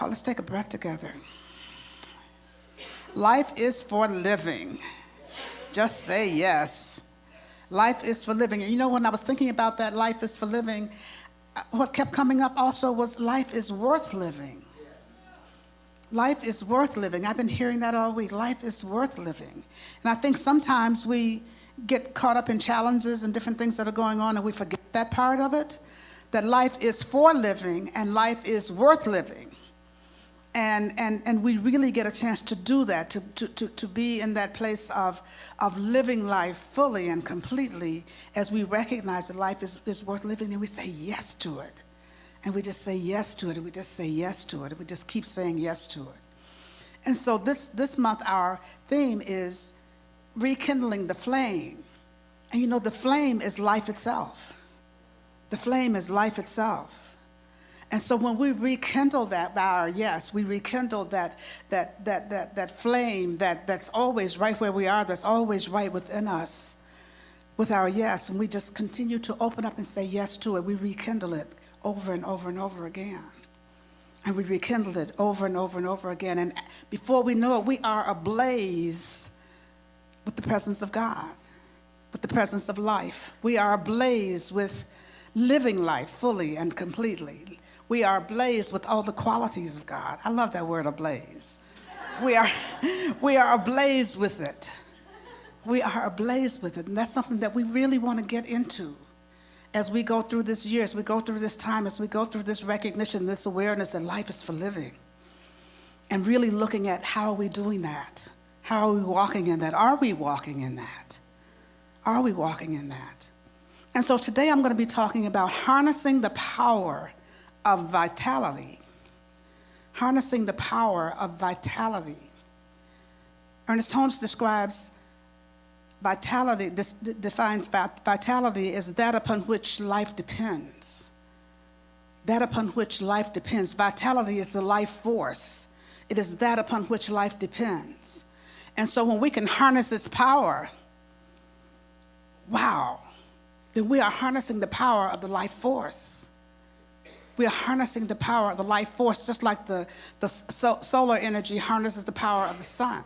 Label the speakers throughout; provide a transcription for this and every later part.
Speaker 1: Oh, let's take a breath together. Life is for living. Just say yes. Life is for living. And you know, when I was thinking about that, life is for living, what kept coming up also was life is worth living. Life is worth living. I've been hearing that all week. Life is worth living. And I think sometimes we get caught up in challenges and different things that are going on, and we forget that part of it, that life is for living and life is worth living. And we really get a chance to do that, to be in that place of living life fully and completely as we recognize that life is worth living, and we say yes to it. And we just say yes to it, and we just say yes to it, and we just keep saying yes to it. And so this month, our theme is rekindling the flame. And you know, the flame is life itself. The flame is life itself. And so when we rekindle that by our yes, we rekindle that flame that's always right where we are, that's always right within us with our yes, and we just continue to open up and say yes to it. We rekindle it over and over and over again. And we rekindle it over and over and over again. And before we know it, we are ablaze with the presence of God, with the presence of life. We are ablaze with living life fully and completely. We are ablaze with all the qualities of God. I love that word, ablaze. We are ablaze with it. We are ablaze with it. And that's something that we really want to get into as we go through this year, as we go through this time, as we go through this recognition, this awareness that life is for living. And really looking at how are we doing that? How are we walking in that? Are we walking in that? Are we walking in that? And so today I'm going to be talking about harnessing the power of vitality. Harnessing the power of vitality. Ernest Holmes describes vitality, defines vitality as that upon which life depends. That upon which life depends. Vitality is the life force. It is that upon which life depends. And so when we can harness its power, wow, then we are harnessing the power of the life force. We are harnessing the power of the life force, just like the solar energy harnesses the power of the sun.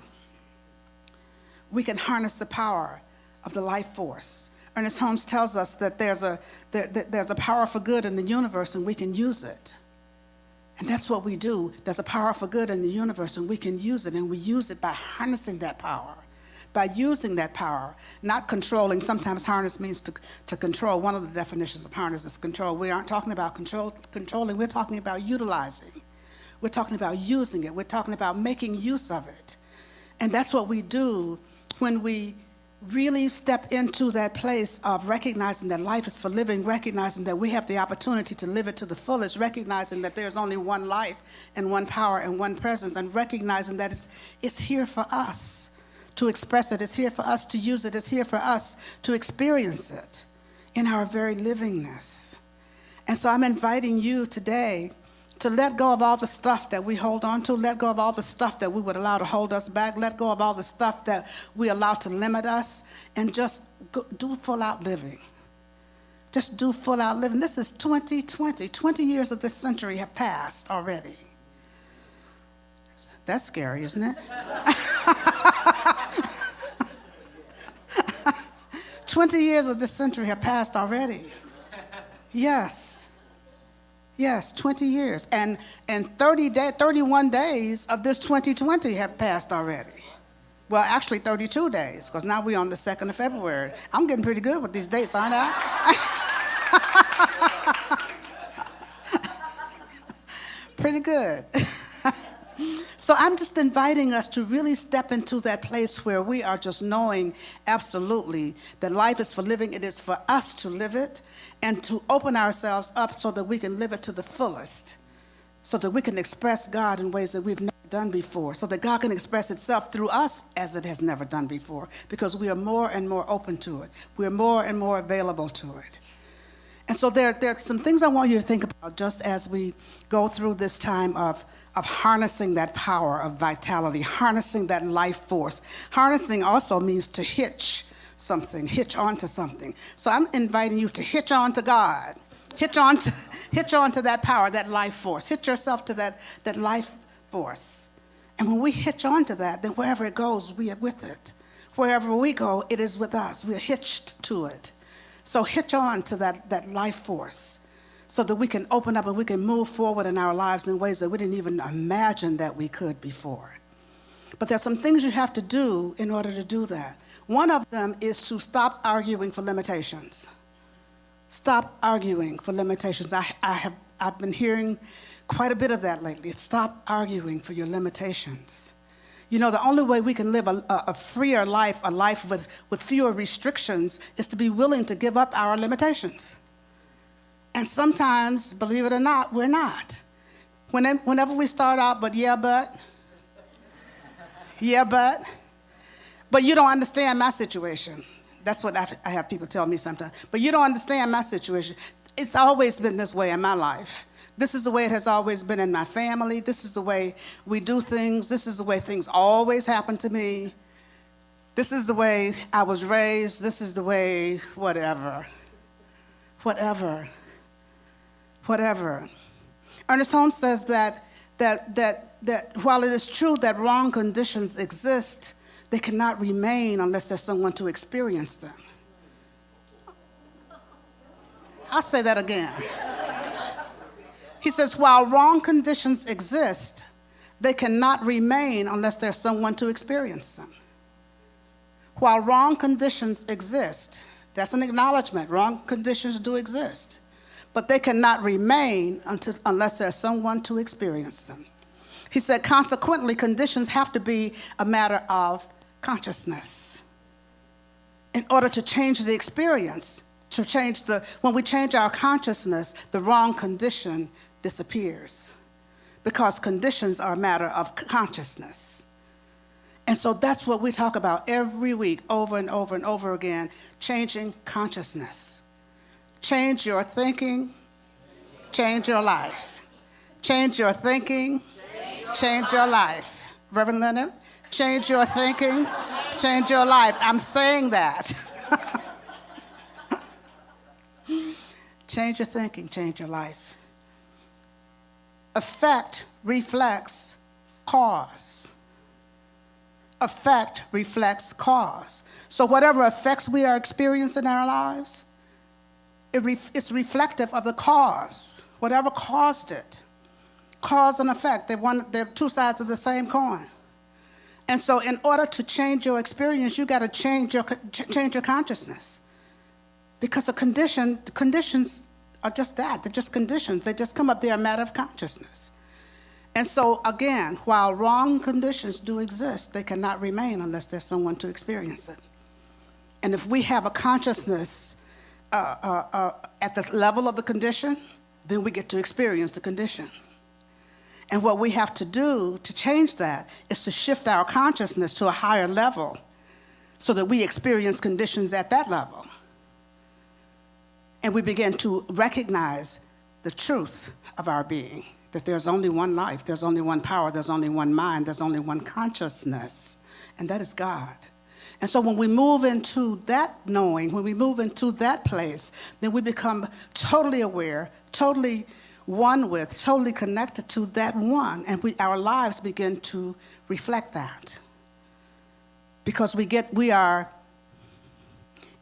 Speaker 1: We can harness the power of the life force. Ernest Holmes tells us that there's a power for good in the universe, and we can use it. And that's what we do. There's a power for good in the universe, and we can use it, and we use it by harnessing that power, by using that power, not controlling. Sometimes harness means to control. One of the definitions of harness is control. We aren't talking about controlling. We're talking about utilizing. We're talking about using it. We're talking about making use of it. And that's what we do when we really step into that place of recognizing that life is for living, recognizing that we have the opportunity to live it to the fullest, recognizing that there's only one life and one power and one presence, and recognizing that it's here for us to express it, it's here for us to use it, it's here for us to experience it in our very livingness. And so I'm inviting you today to let go of all the stuff that we hold on to, let go of all the stuff that we would allow to hold us back, let go of all the stuff that we allow to limit us, and just do full out living. Just do full out living. This is 2020. 20 years of this century have passed already. That's scary, isn't it? 20 years of this century have passed already. Yes. Yes, 20 years. And 31 days of this 2020 have passed already. Well, actually 32 days, because now we're on the 2nd of February. I'm getting pretty good with these dates, aren't I? Pretty good. So I'm just inviting us to really step into that place where we are just knowing absolutely that life is for living. It is for us to live it, and to open ourselves up so that we can live it to the fullest, so that we can express God in ways that we've never done before, so that God can express itself through us as it has never done before, because we are more and more open to it. We are more and more available to it. And so there are some things I want you to think about just as we go through this time of harnessing that power of vitality, harnessing that life force. Harnessing also means to hitch something, hitch onto something. So I'm inviting you to hitch on to God. Hitch on to that power, that life force. Hitch yourself to that life force. And when we hitch on to that, then wherever it goes, we are with it. Wherever we go, it is with us. We are hitched to it. So hitch on to that life force so that we can open up and we can move forward in our lives in ways that we didn't even imagine that we could before. But there's some things you have to do in order to do that. One of them is to stop arguing for limitations. Stop arguing for limitations. I've been hearing quite a bit of that lately. Stop arguing for your limitations. You know, the only way we can live a freer life, a life with fewer restrictions, is to be willing to give up our limitations. And sometimes, believe it or not, we're not. Whenever we start out, but you don't understand my situation. That's what I have people tell me sometimes. But you don't understand my situation. It's always been this way in my life. This is the way it has always been in my family. This is the way we do things. This is the way things always happen to me. This is the way I was raised. This is the way whatever. Ernest Holmes says that while it is true that wrong conditions exist, they cannot remain unless there's someone to experience them. I'll say that again. He says, while wrong conditions exist, they cannot remain unless there's someone to experience them. While wrong conditions exist, that's an acknowledgement. Wrong conditions do exist, but they cannot remain unless there's someone to experience them. He said, consequently, conditions have to be a matter of consciousness. In order to change the experience, when we change our consciousness, the wrong condition disappears, because conditions are a matter of consciousness. And so that's what we talk about every week, over and over and over again, changing consciousness. Change your thinking, change your life. Change your thinking, change your life. Reverend Leonard, change your thinking, change your life. I'm saying that. Change your thinking, change your life. Effect reflects cause. Effect reflects cause. So whatever effects we are experiencing in our lives, it's reflective of the cause, whatever caused it. Cause and effect, they're two sides of the same coin. And so in order to change your experience, you got to change your consciousness. Because the conditions are just that. They're just conditions. They just come up. They're a matter of consciousness. And so, again, while wrong conditions do exist, they cannot remain unless there's someone to experience it. And if we have a consciousness at the level of the condition, then we get to experience the condition. And what we have to do to change that is to shift our consciousness to a higher level so that we experience conditions at that level. And we begin to recognize the truth of our being, that there's only one life, there's only one power, there's only one mind, there's only one consciousness, and that is God. And so when we move into that knowing, when we move into that place, then we become totally aware, totally one with, totally connected to that one, and our lives begin to reflect that. Because we are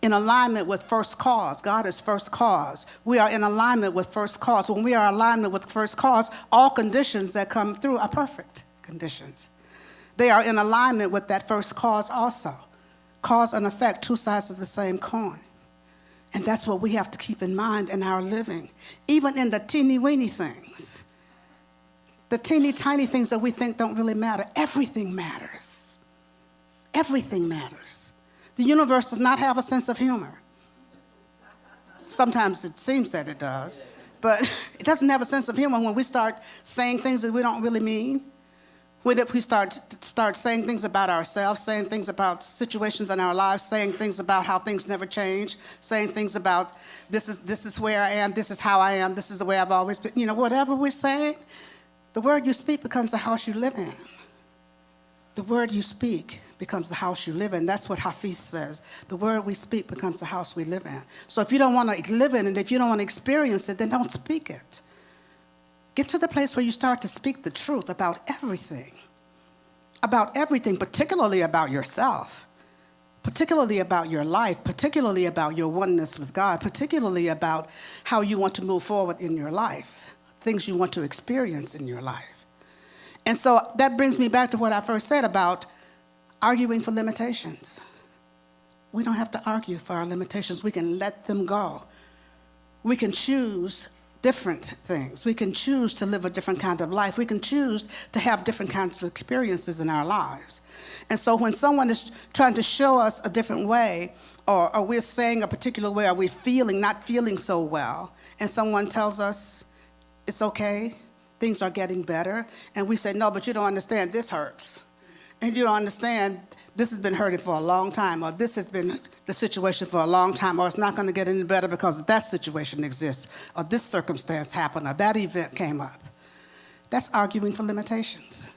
Speaker 1: in alignment with first cause. God is first cause. We are in alignment with first cause. When we are in alignment with first cause, all conditions that come through are perfect conditions. They are in alignment with that first cause also. Cause and effect, two sides of the same coin. And that's what we have to keep in mind in our living, even in the teeny-weeny things. The teeny tiny things that we think don't really matter. Everything matters. Everything matters. The universe does not have a sense of humor. Sometimes it seems that it does, but it doesn't have a sense of humor when we start saying things that we don't really mean. When we start saying things about ourselves, saying things about situations in our lives, saying things about how things never change, saying things about this is where I am, this is how I am, this is the way I've always been. Whatever we're saying, the word you speak becomes the house you live in. The word you speak becomes the house you live in. That's what Hafiz says. The word we speak becomes the house we live in. So if you don't want to live in it, if you don't want to experience it, then don't speak it. Get to the place where you start to speak the truth about everything, particularly about yourself, particularly about your life, particularly about your oneness with God, particularly about how you want to move forward in your life, things you want to experience in your life. And so that brings me back to what I first said about arguing for limitations. We don't have to argue for our limitations. We can let them go. We can choose different things. We can choose to live a different kind of life. We can choose to have different kinds of experiences in our lives. And so when someone is trying to show us a different way, or we're saying a particular way, or we're not feeling so well, and someone tells us it's okay, things are getting better, and we say, no, but you don't understand, this hurts. And you don't understand, this has been hurting for a long time, or this has been the situation for a long time, or it's not going to get any better because that situation exists, or this circumstance happened, or that event came up. That's arguing for limitations.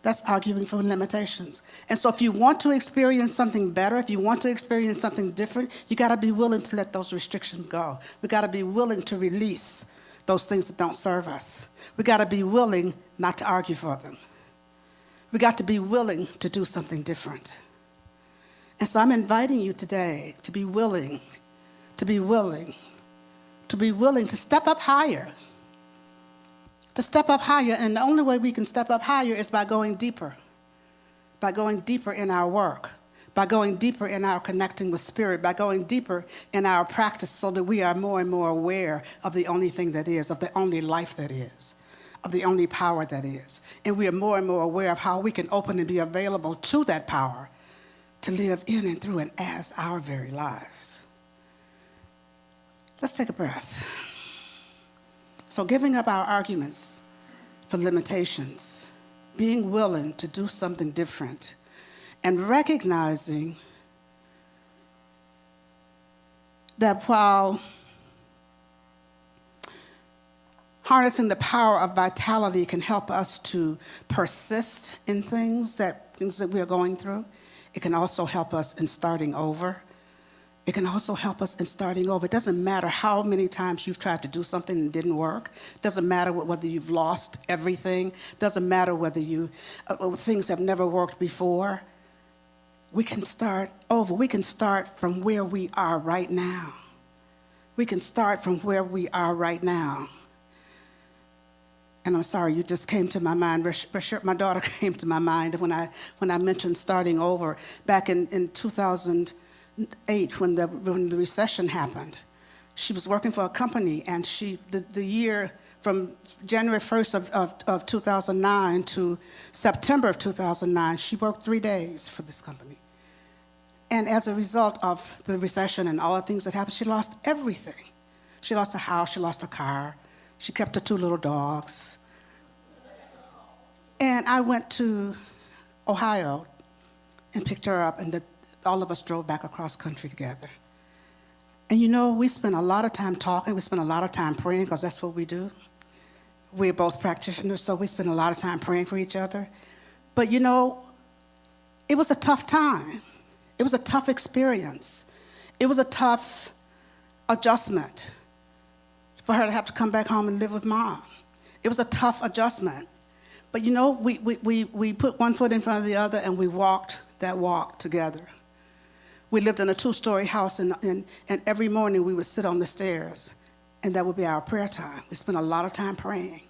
Speaker 1: That's arguing for limitations. And so if you want to experience something better, if you want to experience something different, you got to be willing to let those restrictions go. We got to be willing to release those things that don't serve us. We got to be willing not to argue for them. We got to be willing to do something different. And so I'm inviting you today to be willing to step up higher. To step up higher, and the only way we can step up higher is by going deeper in our work, by going deeper in our connecting with spirit, by going deeper in our practice so that we are more and more aware of the only thing that is, of the only life that is, of the only power that is. And we are more and more aware of how we can open and be available to that power to live in and through and as our very lives. Let's take a breath. So giving up our arguments for limitations, being willing to do something different, and recognizing that while harnessing the power of vitality can help us to persist in things that we are going through, it can also help us in starting over. It can also help us in starting over. It doesn't matter how many times you've tried to do something and it didn't work. It doesn't matter whether you've lost everything. It doesn't matter whether things have never worked before. We can start over. We can start from where we are right now. We can start from where we are right now. And I'm sorry, you just came to my mind. My daughter came to my mind when I mentioned starting over back in 2008 when the recession happened. She was working for a company, and the year from January 1st of 2009 to September of 2009, she worked 3 days for this company. And as a result of the recession and all the things that happened, she lost everything. She lost her house, she lost her car, she kept her 2 little dogs. And I went to Ohio and picked her up, and all of us drove back across country together. And you know, we spent a lot of time talking, we spent a lot of time praying, because that's what we do. We're both practitioners, so we spend a lot of time praying for each other. But you know, it was a tough time. It was a tough experience. It was a tough adjustment for her to have to come back home and live with Mom. It was a tough adjustment. But you know, we put one foot in front of the other, and we walked that walk together. We lived in a 2-story house, and every morning we would sit on the stairs, and that would be our prayer time. We spent a lot of time praying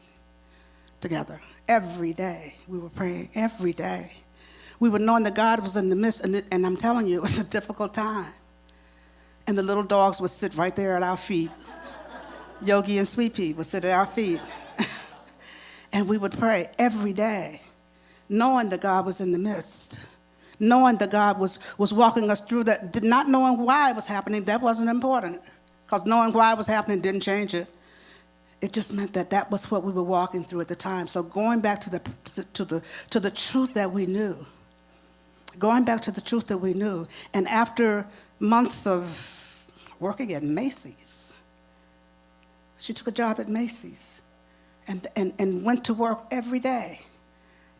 Speaker 1: together. Every day we were praying, every day. We were knowing that God was in the midst, and I'm telling you, it was a difficult time. And the little dogs would sit right there at our feet. Yogi and Sweet Pea would sit at our feet. And we would pray every day, knowing that God was in the midst, knowing that God was walking us through that, not knowing why it was happening. That wasn't important, because knowing why it was happening didn't change it. It just meant that was what we were walking through at the time. So going back to the truth that we knew, and after months of working at Macy's, she took a job at Macy's and went to work every day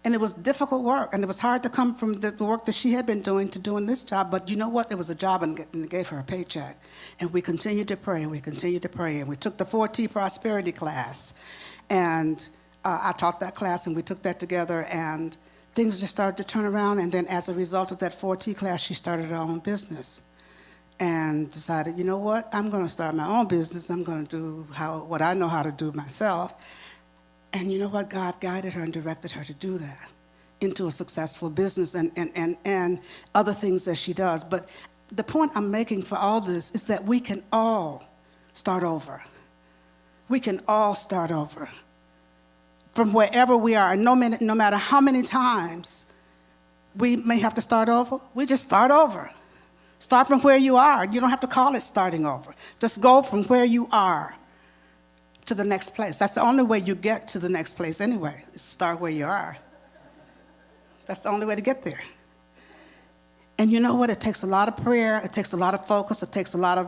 Speaker 1: And it was difficult work, and it was hard to come from the work that she had been doing to doing this job. But you know what? It was a job, and it gave her a paycheck. And we continued to pray, and we continued to pray. And we took the 4T prosperity class. And I taught that class, and we took that together, and things just started to turn around. And then as a result of that 4T class, she started her own business and decided, you know what? I'm going to start my own business. I'm going to do what I know how to do myself. And you know what? God guided her and directed her to do that into a successful business and other things that she does. But the point I'm making for all this is that we can all start over. We can all start over from wherever we are. And no matter how many times we may have to start over, we just start over. Start from where you are. You don't have to call it starting over. Just go from where you are to the next place. That's the only way you get to the next place anyway, is start where you are. That's the only way to get there. And you know what? It takes a lot of prayer. It takes a lot of focus. It takes a lot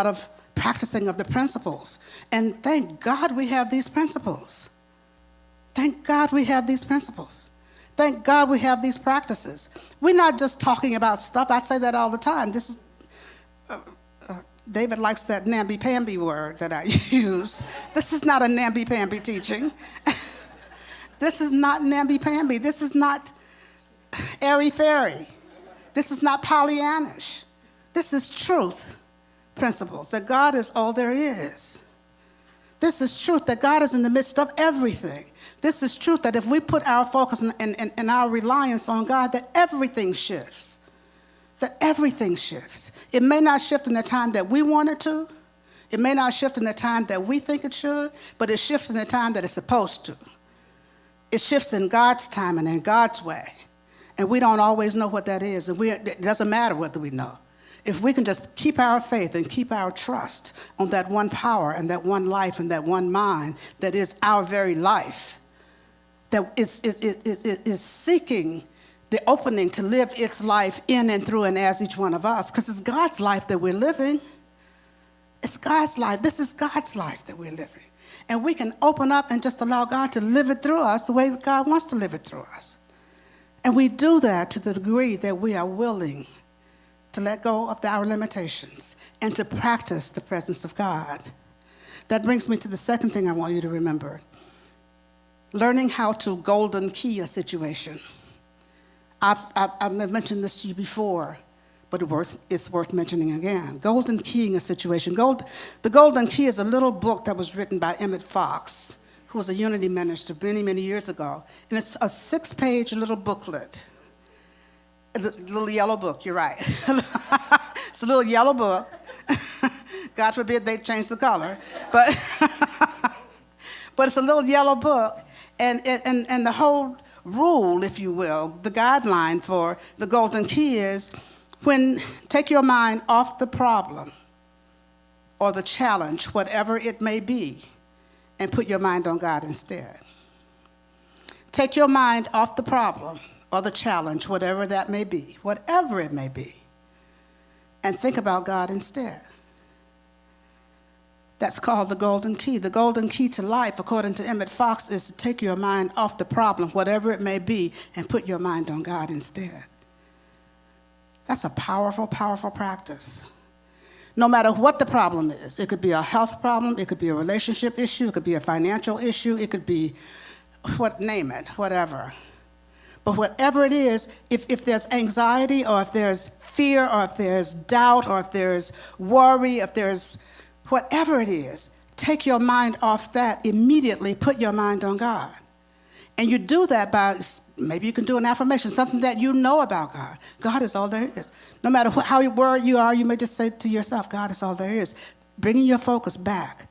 Speaker 1: of practicing of the principles. And thank God we have these principles. Thank God we have these principles. Thank God we have these practices. We're not just talking about stuff. I say that all the time. This is David likes that namby-pamby word that I use. This is not a namby-pamby teaching. This is not namby-pamby. This is not airy-fairy. This is not Pollyannish. This is truth principles, that God is all there is. This is truth, that God is in the midst of everything. This is truth, that if we put our focus and our reliance on God, that everything shifts. That everything shifts. It may not shift in the time that we want it to. It may not shift in the time that we think it should, but it shifts in the time that it's supposed to. It shifts in God's time and in God's way. And we don't always know what that is. And it doesn't matter whether we know. If we can just keep our faith and keep our trust on that one power and that one life and that one mind that is our very life, that is seeking the opening to live its life in and through and as each one of us, because it's God's life that we're living. It's God's life. This is God's life that we're living. And we can open up and just allow God to live it through us the way that God wants to live it through us. And we do that to the degree that we are willing to let go of our limitations and to practice the presence of God. That brings me to the second thing I want you to remember. Learning how to golden key a situation. I've mentioned this to you before, but it's worth mentioning again. Golden keying a situation. The Golden Key is a little book that was written by Emmett Fox, who was a Unity minister many, many years ago. And it's a 6-page little booklet. A little yellow book, you're right. It's a little yellow book. God forbid they change the color. But it's a little yellow book. And the whole rule, if you will, the guideline for the Golden Key is take your mind off the problem or the challenge, whatever it may be, and put your mind on God instead. Take your mind off the problem or the challenge, whatever that may be, whatever it may be, and think about God instead. That's called the Golden Key. The Golden Key to life, according to Emmett Fox, is to take your mind off the problem, whatever it may be, and put your mind on God instead. That's a powerful, powerful practice. No matter what the problem is, it could be a health problem, it could be a relationship issue, it could be a financial issue, it could be, name it, whatever. But whatever it is, if there's anxiety or if there's fear or if there's doubt or if there's worry, if there's whatever it is, take your mind off that immediately, put your mind on God. And you do that by, maybe you can do an affirmation, something that you know about God. God is all there is. No matter where you are, you may just say to yourself, God is all there is. Bringing your focus back.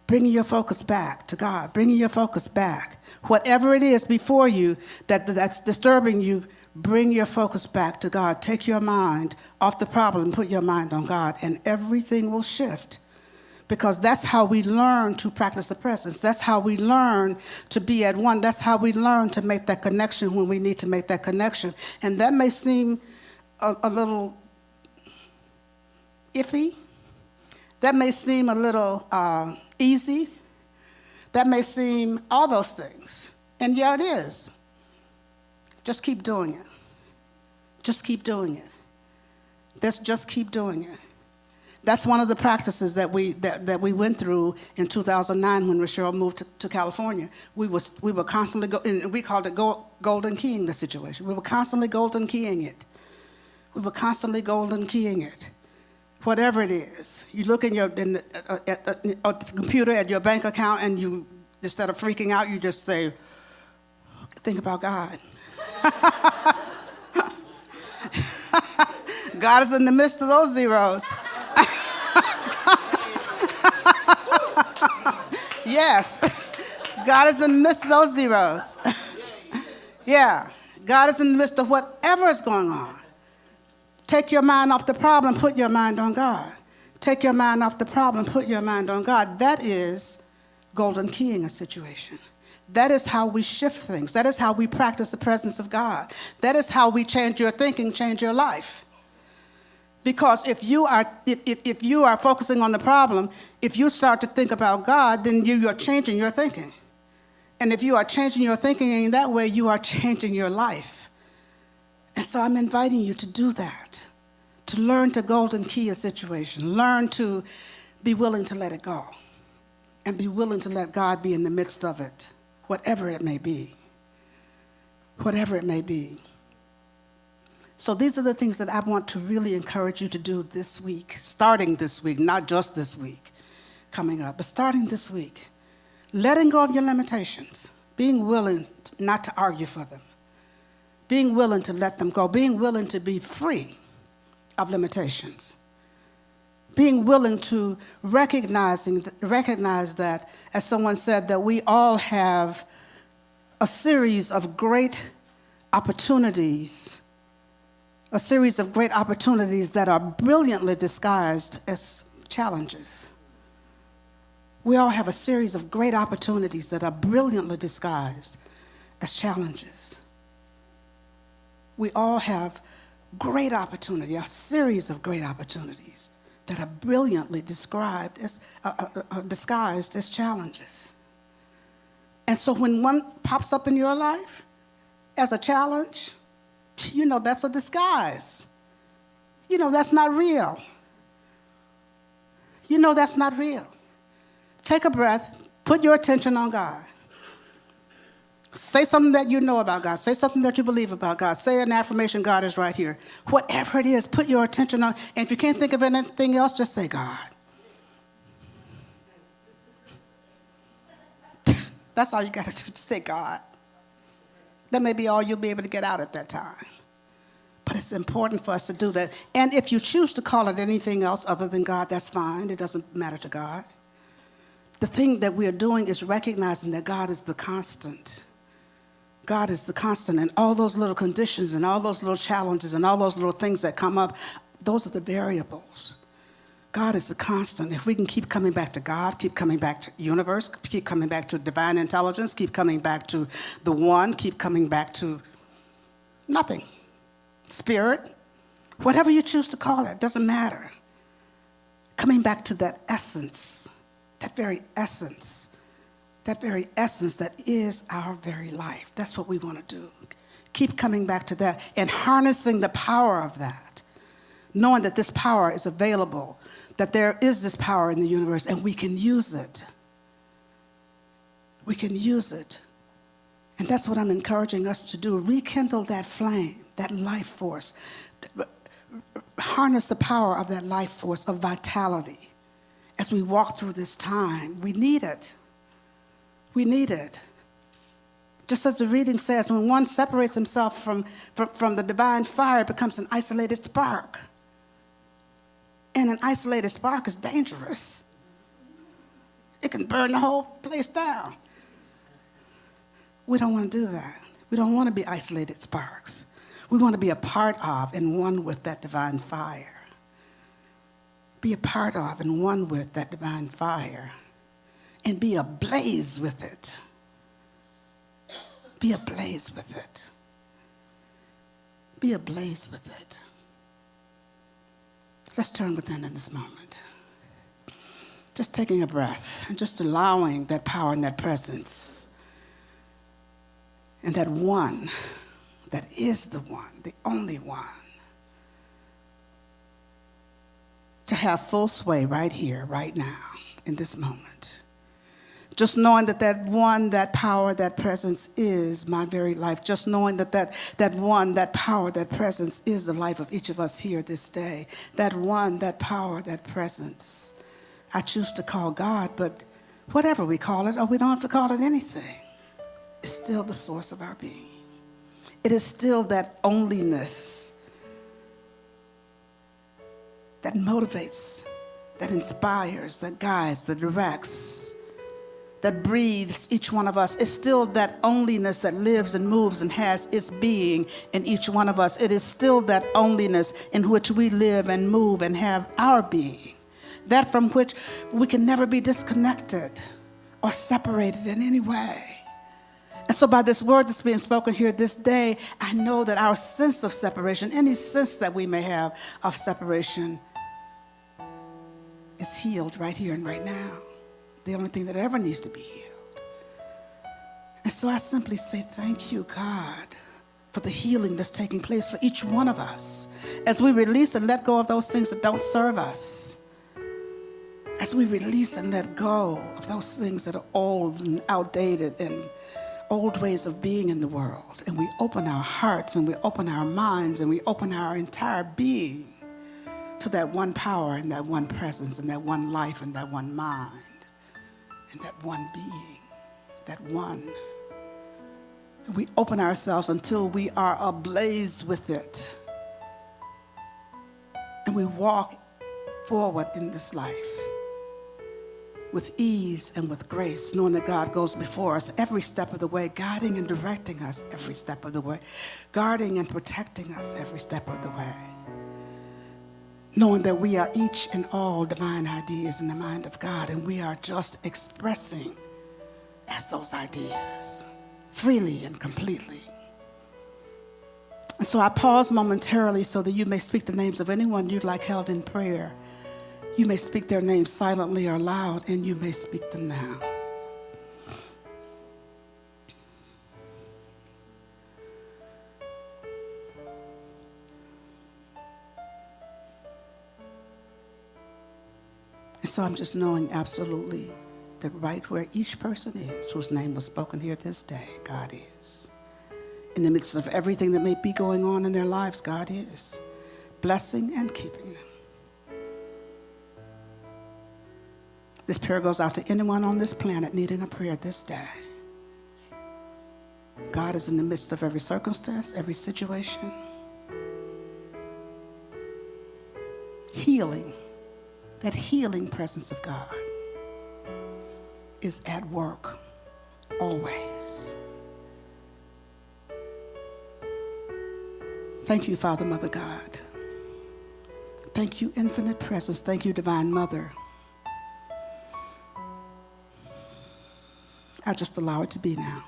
Speaker 1: Bringing your focus back to God. Bringing your focus back. Whatever it is before you that's disturbing you, bring your focus back to God. Take your mind off the problem and put your mind on God, and everything will shift. Because that's how we learn to practice the presence. That's how we learn to be at one. That's how we learn to make that connection when we need to make that connection. And that may seem a little iffy. That may seem a little easy. That may seem all those things. And yeah, it is. Just keep doing it. Just keep doing it. Just keep doing it. That's one of the practices that we went through in 2009 when Rev.Sherry moved to California. We were constantly we called it golden keying the situation. We were constantly golden keying it. We were constantly golden keying it. Whatever it is, you look at the computer at your bank account, and you, instead of freaking out, you just say, "Think about God." God is in the midst of those zeros. Yes, God is in the midst of those zeros. Yeah, God is in the midst of whatever is going on. Take your mind off the problem, put your mind on God. Take your mind off the problem, put your mind on God. That is golden keying a situation. That is how we shift things. That is how we practice the presence of God. That is how we change your thinking, change your life. Because if you are focusing on the problem, if you start to think about God, then you are changing your thinking. And if you are changing your thinking in that way, you are changing your life. And so I'm inviting you to do that, to learn to golden key a situation, learn to be willing to let it go, and be willing to let God be in the midst of it, whatever it may be, whatever it may be. So these are the things that I want to really encourage you to do this week, starting this week, not just this week coming up, but starting this week. Letting go of your limitations, being willing not to argue for them, being willing to let them go, being willing to be free of limitations, being willing to recognize that, as someone said, that we all have a series of great opportunities that are brilliantly disguised as challenges. We all have a series of great opportunities that are brilliantly disguised as challenges. We all have great opportunity, a series of great opportunities that are brilliantly disguised as challenges. And so when one pops up in your life as a challenge, you know that's a disguise. You know that's not real. You know that's not real. Take a breath, put your attention on God. Say something that you know about God. Say something that you believe about God. Say an affirmation, God is right here. Whatever it is, put your attention on. And if you can't think of anything else, just say God. That's all you got to do, just say God. That may be all you'll be able to get out at that time. But it's important for us to do that. And if you choose to call it anything else other than God, that's fine. It doesn't matter to God. The thing that we are doing is recognizing that God is the constant. God is the constant. And all those little conditions and all those little challenges and all those little things that come up, those are the variables. God is the constant. If we can keep coming back to God, keep coming back to the universe, keep coming back to divine intelligence, keep coming back to the one, keep coming back to nothing. Spirit, whatever you choose to call it, doesn't matter. Coming back to that essence, that very essence that is our very life. That's what we want to do. Keep coming back to that and harnessing the power of that, knowing that this power is available, that there is this power in the universe, and we can use it. We can use it. And that's what I'm encouraging us to do. Rekindle that flame, that life force. Harness the power of that life force of vitality. As we walk through this time, we need it. We need it. Just as the reading says, when one separates himself from the divine fire, it becomes an isolated spark. And an isolated spark is dangerous. It can burn the whole place down. We don't want to do that. We don't want to be isolated sparks. We want to be a part of and one with that divine fire. Be a part of and one with that divine fire. And be ablaze with it. Be ablaze with it. Be ablaze with it. Let's turn within in this moment. Just taking a breath and just allowing that power and that presence and that one that is the one, the only one, to have full sway right here, right now, in this moment. Just knowing that that one, that power, that presence is my very life. Just knowing that that one, that power, that presence is the life of each of us here this day. That one, that power, that presence, I choose to call God, but whatever we call it, or we don't have to call it anything, it's still the source of our being. It is still that onlyness that motivates, that inspires, that guides, that directs, that breathes each one of us. It's still that onlyness that lives and moves and has its being in each one of us. It is still that onlyness in which we live and move and have our being. That from which we can never be disconnected or separated in any way. And so by this word that's being spoken here this day, I know that our sense of separation, any sense that we may have of separation, is healed right here and right now. The only thing that ever needs to be healed. And so I simply say thank you, God, for the healing that's taking place for each one of us as we release and let go of those things that don't serve us. As we release and let go of those things that are old and outdated and old ways of being in the world. And we open our hearts and we open our minds and we open our entire being to that one power and that one presence and that one life and that one mind. And that one being, that one. We open ourselves until we are ablaze with it. And we walk forward in this life with ease and with grace, knowing that God goes before us every step of the way, guiding and directing us every step of the way, guarding and protecting us every step of the way. Knowing that we are each and all divine ideas in the mind of God, and we are just expressing as those ideas, freely and completely. And so I pause momentarily so that you may speak the names of anyone you'd like held in prayer. You may speak their names silently or loud, and you may speak them now. And so I'm just knowing absolutely that right where each person is, whose name was spoken here this day, God is. In the midst of everything that may be going on in their lives, God is blessing and keeping them. This prayer goes out to anyone on this planet needing a prayer this day. God is in the midst of every circumstance, every situation. Healing. That healing presence of God is at work always. Thank you, Father, Mother God. Thank you, infinite presence. Thank you, Divine Mother. I just allow it to be now.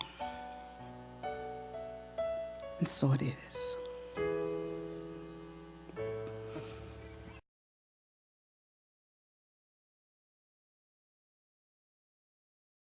Speaker 1: And so it is.